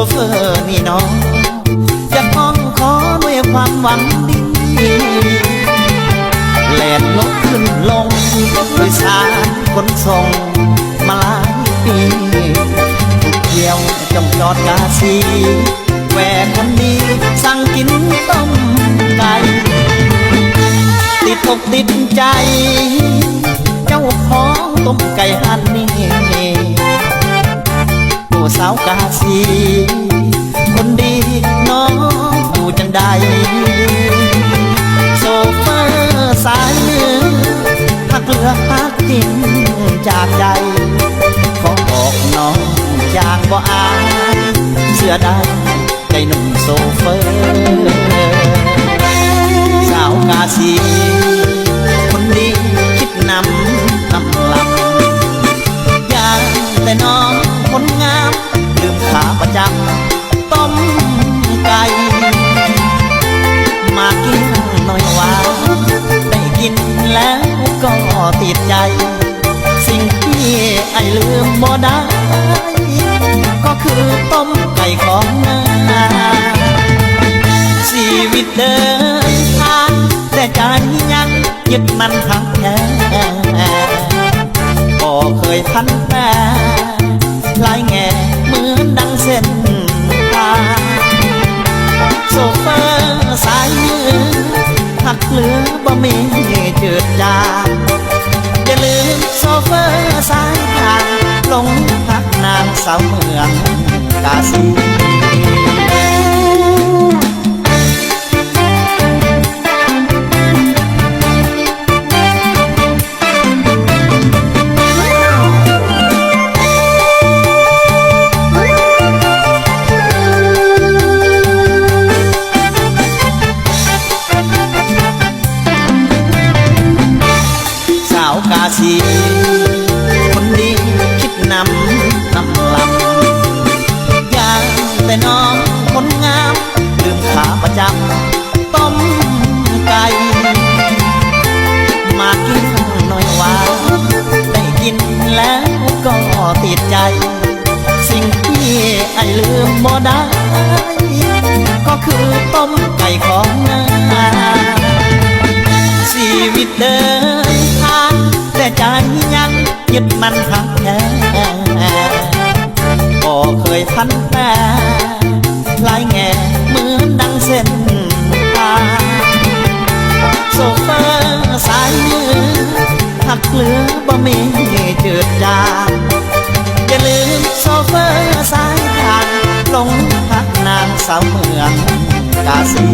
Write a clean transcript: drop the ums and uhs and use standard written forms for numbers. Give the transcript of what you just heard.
เฟอร์นี่น้องจะพ้องขอด้วยความหวังดีแล่นรถขึ้นลงโดยสารขนส่งมาหลายปีทุกเที่ยวจงจอดกาซีแหวกคนดีสั่งกินต้มไก่ติดอกติดใจเจ้าของต้มไก่หันนี่ผู้สาวกาซีคนดีน้องอยู่จังใดโซเฟอร์สายเนื้อหักเหลือหักจริงจากใจขอบอกน้องอย่างบ่อายเสื้อได้ใจหนุ่มโซเฟอร์สาวกาซีคนดีคิดนำลำอย่างแต่น้องคนงามลืมขาประจำต้มไก่มากินหน่อยว่าได้กินแล้วก็ติดใจสิ่งที่ไอ้ลืมบ่ได้ก็คือต้มไก่ของนาชีวิตเดินทางแต่ใจยังยึดมันหักแท้ก็เคยพันแปรลายแง่เหมือนดังเส้นทางโซเฟอร์สายมือหักเหลือบ่มีเจืดจางอย่าลืมโซเฟอร์สายทางหลงพักนางสาวเมืองกาซีกาซีคนดีคิดนำลำอย่างแต่น้องคนงามลืมขาประจำต้มไก่มากินหน่อยว่าได้กินแล้วก็ติดใจสิ่งที่ไอ้ลืมบ่ได้ก็คือต้มไก่ของนาชีวิตเดินทางแต่ใจยังยึดมันหักแท้ก็เคยพันแปรลายแง่เหมือนดังเส้นทางโซเฟอร์สายมือหักเหลือบ่มีเจืดจางอย่าลืมโซเฟอร์สายทางหลงพักนางสาวเมืองกาซี